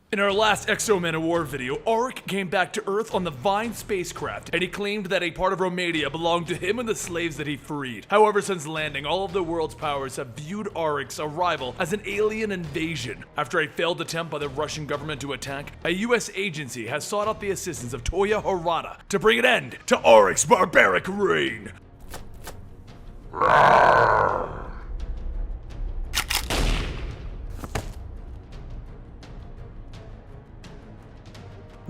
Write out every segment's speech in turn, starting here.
In our last Manowar video, Auric came back to Earth on the Vine spacecraft, and he claimed that a part of Romania belonged to him and the slaves that he freed. However, since landing, all of the world's powers have viewed Auric's arrival as an alien invasion. After a failed attempt by the Russian government to attack, a US agency has sought out the assistance of Toyo Harada to bring an end to Auric's barbaric reign.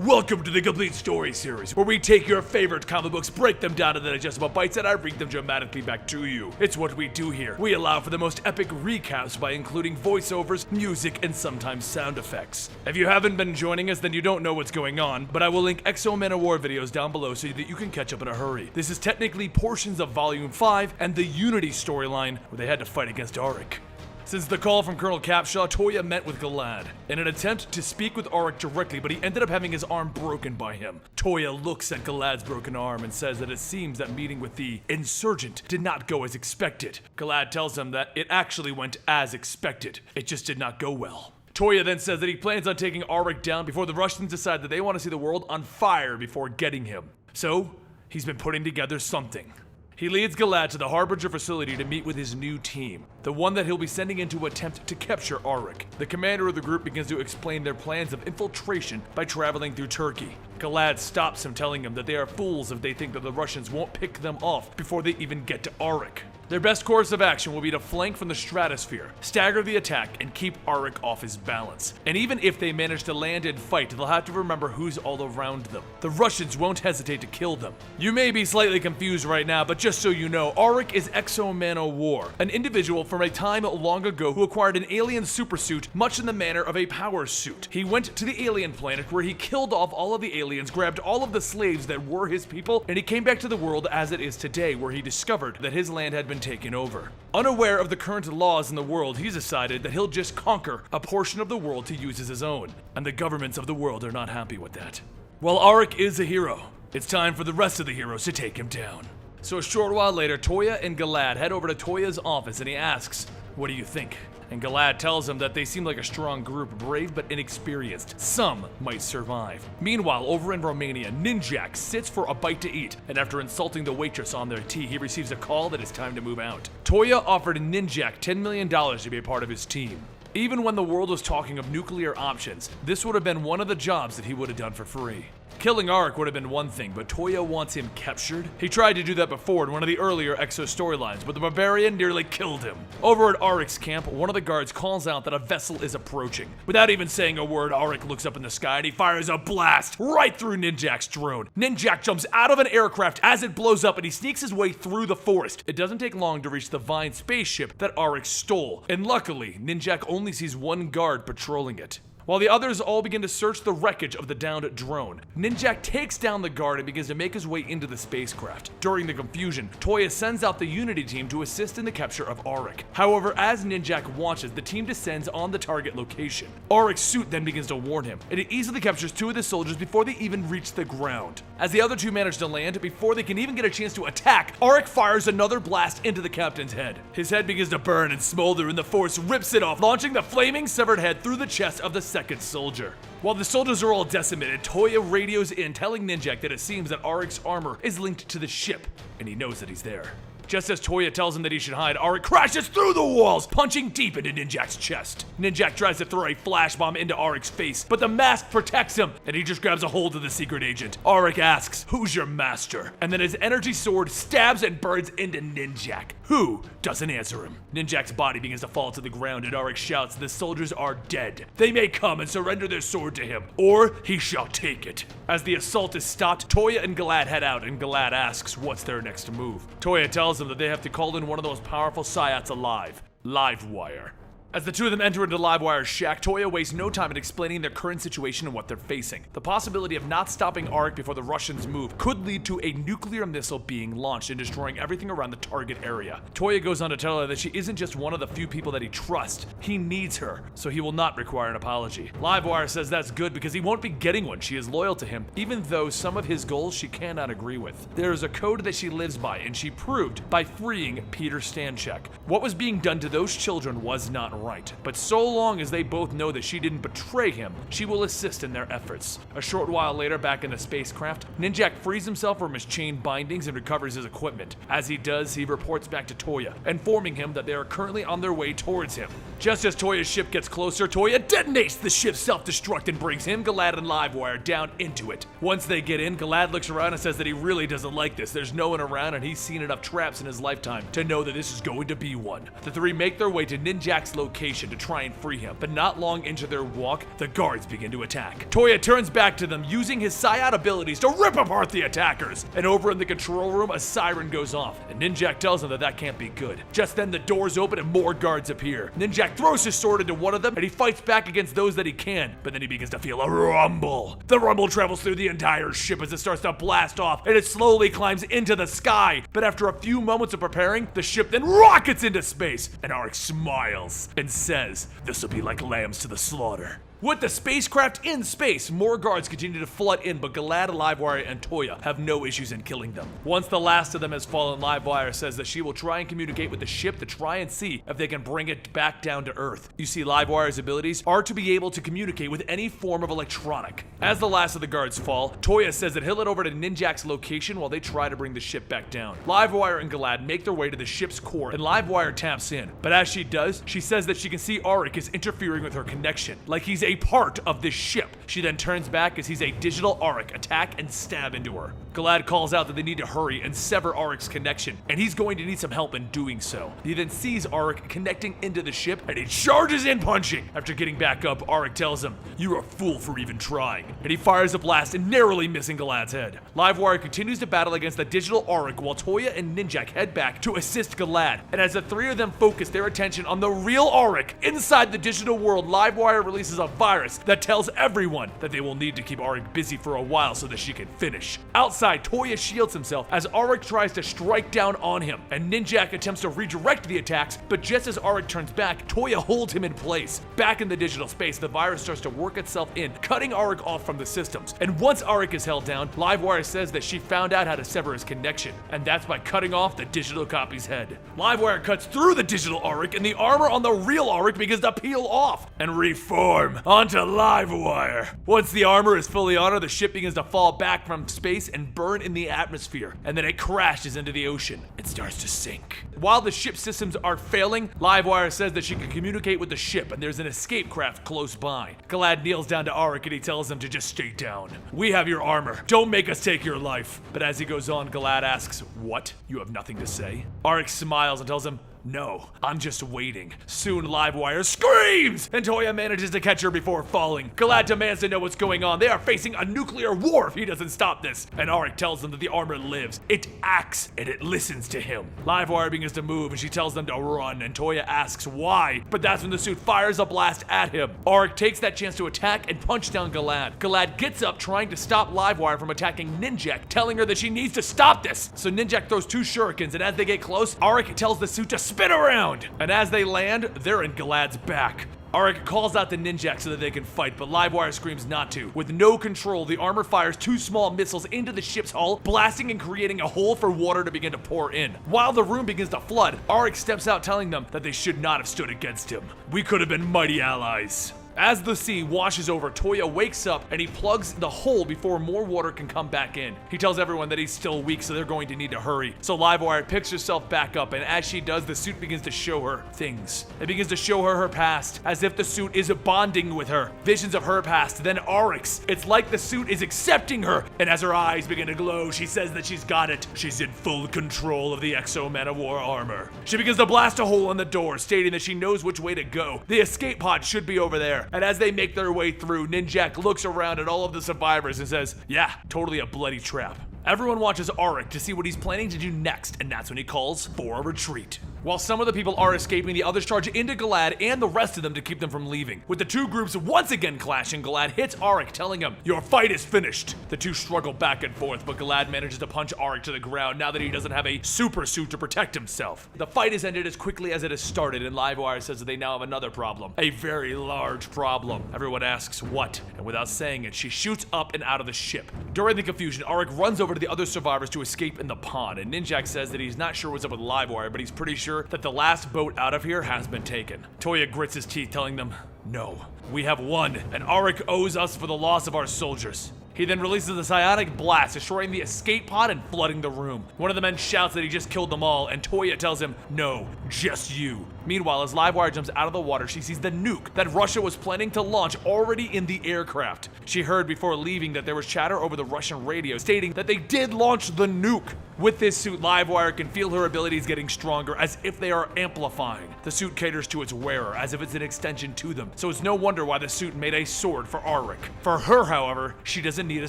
Welcome to the Complete Story series, where we take your favorite comic books, break them down into digestible bites, and I read them dramatically back to you. It's what we do here. We allow for the most epic recaps by including voiceovers, music, and sometimes sound effects. If you haven't been joining us, then you don't know what's going on, but I will link Manowar videos down below so that you can catch up in a hurry. This is technically portions of Volume 5 and the Unity storyline, where they had to fight against Auric. Since the call from Colonel Capshaw, Toya met with Galad in an attempt to speak with Auric directly, but he ended up having his arm broken by him. Toya looks at Galad's broken arm and says that it seems that meeting with the insurgent did not go as expected. Galad tells him that it actually went as expected. It just did not go well. Toya then says that he plans on taking Auric down before the Russians decide that they want to see the world on fire before getting him. So, he's been putting together something. He leads Galad to the Harbinger facility to meet with his new team, the one that he'll be sending in to attempt to capture Auric. The commander of the group begins to explain their plans of infiltration by traveling through Turkey. Galad stops him, telling him that they are fools if they think that the Russians won't pick them off before they even get to Auric. Their best course of action will be to flank from the stratosphere, stagger the attack, and keep Auric off his balance. And even if they manage to land and fight, they'll have to remember who's all around them. The Russians won't hesitate to kill them. You may be slightly confused right now, but just so you know, Auric is Manowar, an individual from a time long ago who acquired an alien supersuit much in the manner of a power suit. He went to the alien planet where he killed off all of the aliens, grabbed all of the slaves that were his people, and he came back to the world as it is today, where he discovered that his land had been taken over. Unaware of the current laws in the world, he's decided that he'll just conquer a portion of the world to use as his own, and the governments of the world are not happy with that. While Auric is a hero, it's time for the rest of the heroes to take him down. So a short while later, Toya and Galad head over to Toya's office and he asks, "What do you think?" And Galad tells him that they seem like a strong group, brave but inexperienced. Some might survive. Meanwhile, over in Romania, Ninjak sits for a bite to eat, and after insulting the waitress on their tea, he receives a call that it's time to move out. Toya offered Ninjak $10 million to be a part of his team. Even when the world was talking of nuclear options, this would have been one of the jobs that he would have done for free. Killing Auric would have been one thing, but Toya wants him captured? He tried to do that before in one of the earlier Exo storylines, but the barbarian nearly killed him. Over at Auric's camp, one of the guards calls out that a vessel is approaching. Without even saying a word, Auric looks up in the sky and he fires a blast right through Ninjak's drone. Ninjak jumps out of an aircraft as it blows up and he sneaks his way through the forest. It doesn't take long to reach the Vine spaceship that Auric stole, and luckily, Ninjak only sees one guard patrolling it. While the others all begin to search the wreckage of the downed drone, Ninjak takes down the guard and begins to make his way into the spacecraft. During the confusion, Toya sends out the Unity team to assist in the capture of Auric. However, as Ninjak watches, the team descends on the target location. Auric's suit then begins to warn him, and it easily captures two of the soldiers before they even reach the ground. As the other two manage to land, before they can even get a chance to attack, Auric fires another blast into the captain's head. His head begins to burn and smolder, and the force rips it off, launching the flaming severed head through the chest of the second soldier. While the soldiers are all decimated, Toya radios in, telling Ninjak that it seems that Auric's armor is linked to the ship, and he knows that he's there. Just as Toya tells him that he should hide, Auric crashes through the walls, punching deep into Ninjak's chest. Ninjak tries to throw a flash bomb into Auric's face, but the mask protects him, and he just grabs a hold of the secret agent. Auric asks, "Who's your master?" And then his energy sword stabs and burns into Ninjak, who doesn't answer him. Ninjak's body begins to fall to the ground, and Auric shouts, "The soldiers are dead. They may come and surrender their sword to him, or he shall take it." As the assault is stopped, Toya and Galad head out, and Galad asks what's their next move. Toya tells them that they have to call in one of the most powerful Psyots alive, Livewire. As the two of them enter into Livewire's shack, Toya wastes no time in explaining their current situation and what they're facing. The possibility of not stopping Auric before the Russians move could lead to a nuclear missile being launched and destroying everything around the target area. Toya goes on to tell her that she isn't just one of the few people that he trusts. He needs her, so he will not require an apology. Livewire says that's good because he won't be getting one. She is loyal to him, even though some of his goals she cannot agree with. There is a code that she lives by, and she proved by freeing Peter Stanchek. What was being done to those children was not right. But so long as they both know that she didn't betray him, she will assist in their efforts. A short while later, back in the spacecraft, Ninjak frees himself from his chain bindings and recovers his equipment. As he does, he reports back to Toya, informing him that they are currently on their way towards him. Just as Toya's ship gets closer, Toya detonates the ship's self-destruct and brings him, Galad, and Livewire down into it. Once they get in, Galad looks around and says that he really doesn't like this. There's no one around and he's seen enough traps in his lifetime to know that this is going to be one. The three make their way to Ninjak's location to try and free him, but not long into their walk, the guards begin to attack. Toya turns back to them, using his Psyot abilities to rip apart the attackers. And over in the control room, a siren goes off, and Ninjak tells him that that can't be good. Just then, the doors open and more guards appear. Ninjak throws his sword into one of them, and he fights back against those that he can, but then he begins to feel a rumble. The rumble travels through the entire ship as it starts to blast off, and it slowly climbs into the sky. But after a few moments of preparing, the ship then rockets into space, and Arik smiles and says, "This'll be like lambs to the slaughter." With the spacecraft in space, more guards continue to flood in, but Galad, Livewire, and Toya have no issues in killing them. Once the last of them has fallen, Livewire says that she will try and communicate with the ship to try and see if they can bring it back down to Earth. You see, Livewire's abilities are to be able to communicate with any form of electronic. As the last of the guards fall, Toya says that he'll head over to Ninjak's location while they try to bring the ship back down. Livewire and Galad make their way to the ship's core, and Livewire taps in. But as she does, she says that she can see Arik is interfering with her connection, like he's a part of this ship. She then turns back as he's a digital Arik attack and stab into her. Galad calls out that they need to hurry and sever Arik's connection, and he's going to need some help in doing so. He then sees Arik connecting into the ship, and he charges in punching. After getting back up, Arik tells him, "You're a fool for even trying," and he fires a blast and narrowly missing Galad's head. Livewire continues to battle against the digital Arik while Toya and Ninjak head back to assist Galad, and as the three of them focus their attention on the real Arik inside the digital world, Livewire releases a virus that tells everyone that they will need to keep Arik busy for a while so that she can finish. Outside, Toya shields himself as Arik tries to strike down on him, and Ninjak attempts to redirect the attacks, but just as Arik turns back, Toya holds him in place. Back in the digital space, the virus starts to work itself in, cutting Arik off from the systems. And once Arik is held down, Livewire says that she found out how to sever his connection, and that's by cutting off the digital copy's head. Livewire cuts through the digital Arik, and the armor on the real Arik begins to peel off and reform onto Livewire. Once the armor is fully on her, the ship begins to fall back from space and burn in the atmosphere, and then it crashes into the ocean. It starts to sink. While the ship systems are failing, Livewire says that she can communicate with the ship, and there's an escape craft close by. Galad kneels down to Arik and he tells him to just stay down. "We have your armor. Don't make us take your life." But as he goes on, Galad asks, "What? You have nothing to say?" Arik smiles and tells him, "No, I'm just waiting." Soon Livewire screams, and Toya manages to catch her before falling. Galad demands to know what's going on. They are facing a nuclear war if he doesn't stop this. And Arik tells them that the armor lives. It acts, and it listens to him. Livewire begins to move, and she tells them to run, and Toya asks why. But that's when the suit fires a blast at him. Arik takes that chance to attack and punch down Galad. Galad gets up, trying to stop Livewire from attacking Ninjak, telling her that she needs to stop this. So Ninjak throws two shurikens, and as they get close, Arik tells the suit to spin around. And as they land, they're in Galad's back. Arik calls out the Ninjak so that they can fight, but Livewire screams not to. With no control, the armor fires two small missiles into the ship's hull, blasting and creating a hole for water to begin to pour in. While the room begins to flood, Arik steps out telling them that they should not have stood against him. "We could have been mighty allies." As the sea washes over, Toya wakes up and he plugs the hole before more water can come back in. He tells everyone that he's still weak, so they're going to need to hurry. So Livewire picks herself back up, and as she does, the suit begins to show her things. It begins to show her her past, as if the suit is bonding with her. Visions of her past, then Arik's. It's like the suit is accepting her, and as her eyes begin to glow, she says that she's got it. She's in full control of the Exo Manowar armor. She begins to blast a hole in the door, stating that she knows which way to go. The escape pod should be over there. And as they make their way through, Ninjak looks around at all of the survivors and says, "Yeah, totally a bloody trap." Everyone watches Arik to see what he's planning to do next, and that's when he calls for a retreat. While some of the people are escaping, the others charge into Galad and the rest of them to keep them from leaving. With the two groups once again clashing, Galad hits Arik, telling him, "Your fight is finished." The two struggle back and forth, but Galad manages to punch Arik to the ground now that he doesn't have a super suit to protect himself. The fight is ended as quickly as it has started, and Livewire says that they now have another problem. A very large problem. Everyone asks what, and without saying it, she shoots up and out of the ship. During the confusion, Arik runs over to the other survivors to escape in the pond, and Ninjak says that he's not sure what's up with Livewire, but he's pretty sure sure that the last boat out of here has been taken. Toya grits his teeth, telling them, "No, we have won, and Auric owes us for the loss of our soldiers." He then releases a psionic blast, destroying the escape pod and flooding the room. One of the men shouts that he just killed them all, and Toya tells him, "No, just you." Meanwhile, as Livewire jumps out of the water, she sees the nuke that Russia was planning to launch already in the aircraft. She heard before leaving that there was chatter over the Russian radio stating that they did launch the nuke. With this suit, Livewire can feel her abilities getting stronger, as if they are amplifying. The suit caters to its wearer, as if it's an extension to them, so it's no wonder why the suit made a sword for Auric. For her, however, she doesn't need a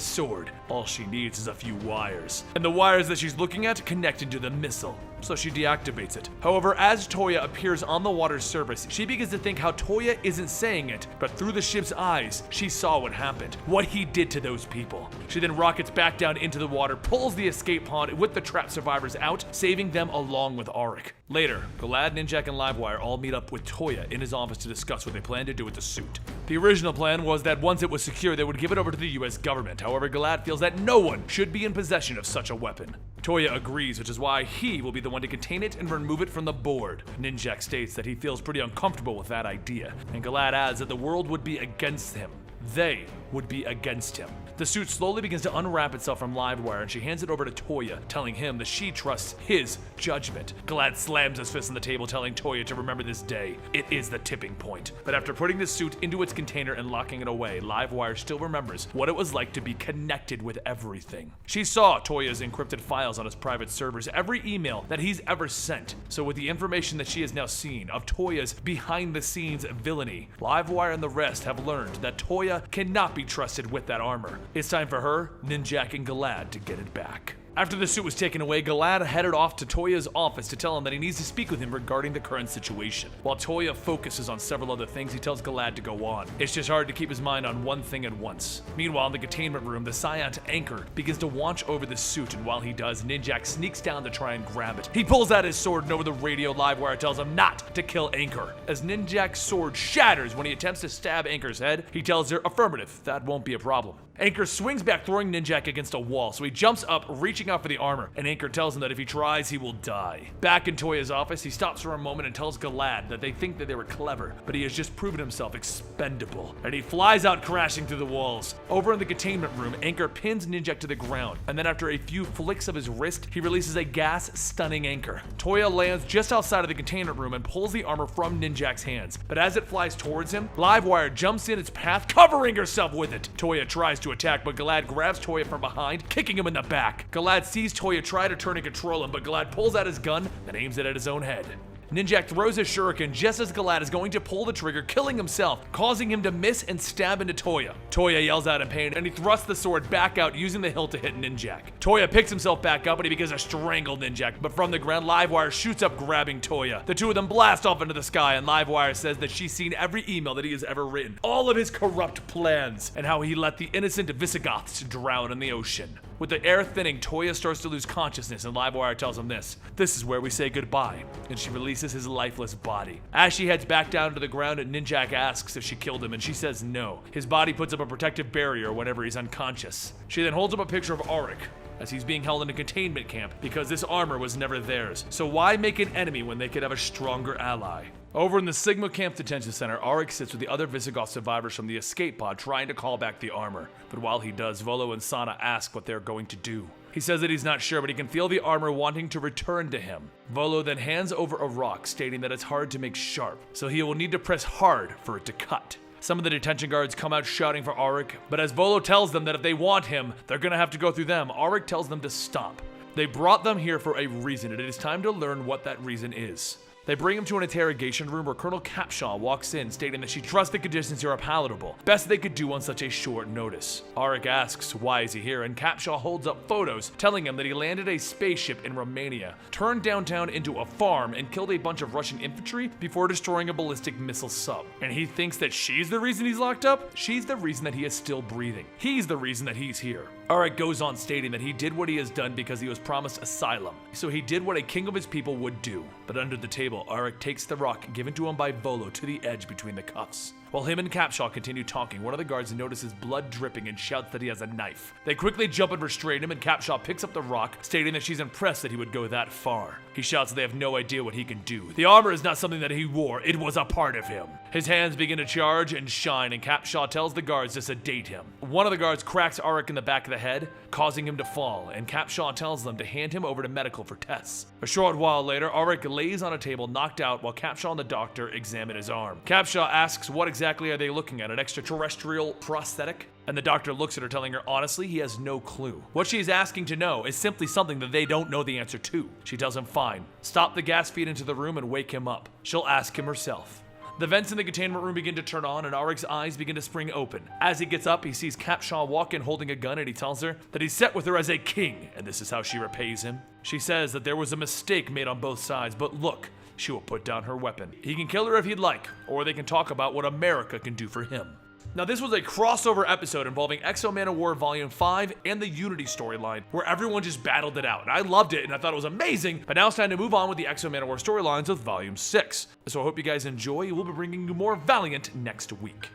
sword. All she needs is a few wires. And the wires that she's looking at connect into the missile, so she deactivates it. However, as Toya appears on the water's surface, she begins to think how Toya isn't saying it, but through the ship's eyes, she saw what happened, what he did to those people. She then rockets back down into the water, pulls the escape pod with the trapped survivors out, saving them along with Auric. Later, Galad, Ninjak, and Livewire all meet up with Toya in his office to discuss what they plan to do with the suit. The original plan was that once it was secure, they would give it over to the US government. However, Galad feels that no one should be in possession of such a weapon. Toya agrees, which is why he will be the one to contain it and remove it from the board. Ninjak states that he feels pretty uncomfortable with that idea, and Galad adds that the world would be against him. They would be against him. The suit slowly begins to unwrap itself from Livewire, and she hands it over to Toya, telling him that she trusts his judgment. Galad slams his fist on the table, telling Toya to remember this day. It is the tipping point. But after putting the suit into its container and locking it away, Livewire still remembers what it was like to be connected with everything. She saw Toya's encrypted files on his private servers, every email that he's ever sent. So with the information that she has now seen of Toya's behind-the-scenes villainy, Livewire and the rest have learned that Toya cannot be trusted with that armor. It's time for her, Ninjak, and Galad to get it back. After the suit was taken away, Galad headed off to Toya's office to tell him that he needs to speak with him regarding the current situation. While Toya focuses on several other things, he tells Galad to go on. It's just hard to keep his mind on one thing at once. Meanwhile, in the containment room, the Psyont Anchor begins to watch over the suit, and while he does, Ninjak sneaks down to try and grab it. He pulls out his sword, and over the radio, Livewire tells him not to kill Anchor. As Ninjak's sword shatters when he attempts to stab Anchor's head, he tells her, affirmative, that won't be a problem. Anchor swings back, throwing Ninjak against a wall, so he jumps up, reaching out for the armor, and Anchor tells him that if he tries, he will die. Back in Toya's office, he stops for a moment and tells Galad that they think that they were clever, but he has just proven himself expendable, and he flies out crashing through the walls. Over in the containment room, Anchor pins Ninjak to the ground, and then after a few flicks of his wrist, he releases a gas, stunning Anchor. Toya lands just outside of the containment room and pulls the armor from Ninjak's hands, but as it flies towards him, Livewire jumps in its path, covering herself with it. Toya tries to attack, but Galad grabs Toya from behind, kicking him in the back. Galad sees Toya try to turn and control him, but Galad pulls out his gun and aims it at his own head. Ninjak throws his shuriken just as Galad is going to pull the trigger, killing himself, causing him to miss and stab into Toya. Toya yells out in pain, and he thrusts the sword back out, using the hilt to hit Ninjak. Toya picks himself back up, and he begins to strangle Ninjak, but from the ground, Livewire shoots up, grabbing Toya. The two of them blast off into the sky, and Livewire says that she's seen every email that he has ever written, all of his corrupt plans, and how he let the innocent Visigoths drown in the ocean. With the air thinning, Toya starts to lose consciousness, and Livewire tells him this. This is where we say goodbye, and she releases his lifeless body. As she heads back down to the ground, Ninjak asks if she killed him, and she says no. His body puts up a protective barrier whenever he's unconscious. She then holds up a picture of Auric, as he's being held in a containment camp because this armor was never theirs. So why make an enemy when they could have a stronger ally? Over in the Sigma Camp Detention Center, Auric sits with the other Visigoth survivors from the escape pod trying to call back the armor. But while he does, Volo and Sana ask what they're going to do. He says that he's not sure, but he can feel the armor wanting to return to him. Volo then hands over a rock, stating that it's hard to make sharp, so he will need to press hard for it to cut. Some of the detention guards come out shouting for Auric, but as Volo tells them that if they want him, they're gonna have to go through them, Auric tells them to stop. They brought them here for a reason, and it is time to learn what that reason is. They bring him to an interrogation room where Colonel Capshaw walks in, stating that she trusts the conditions here are palatable, best they could do on such a short notice. Auric asks why is he here, and Capshaw holds up photos telling him that he landed a spaceship in Romania, turned downtown into a farm, and killed a bunch of Russian infantry before destroying a ballistic missile sub. And he thinks that she's the reason he's locked up? She's the reason that he is still breathing. He's the reason that he's here. Auric goes on stating that he did what he has done because he was promised asylum. So he did what a king of his people would do. But under the table, Auric takes the rock given to him by Volo to the edge between the cuffs. While him and Capshaw continue talking, one of the guards notices blood dripping and shouts that he has a knife. They quickly jump and restrain him, and Capshaw picks up the rock, stating that she's impressed that he would go that far. He shouts that they have no idea what he can do. The armor is not something that he wore, it was a part of him. His hands begin to charge and shine, and Capshaw tells the guards to sedate him. One of the guards cracks Auric in the back of the head, causing him to fall, and Capshaw tells them to hand him over to medical for tests. A short while later, Auric lays on a table knocked out while Capshaw and the doctor examine his arm. Capshaw asks what exactly are they looking at, an extraterrestrial prosthetic? And the doctor looks at her, telling her honestly he has no clue. What she's asking to know is simply something that they don't know the answer to. She tells him fine, stop the gas feed into the room and wake him up. She'll ask him herself. The vents in the containment room begin to turn on, and Auric's eyes begin to spring open. As he gets up, he sees Capshaw walk in holding a gun, and he tells her that he's set with her as a king, and this is how she repays him. She says that there was a mistake made on both sides, but look, she will put down her weapon. He can kill her if he'd like, or they can talk about what America can do for him. Now, this was a crossover episode involving X-O Manowar Volume 5 and the Unity storyline, where everyone just battled it out. And I loved it, and I thought it was amazing, but now it's time to move on with the X-O Manowar storylines of Volume 6. So I hope you guys enjoy. We'll be bringing you more Valiant next week.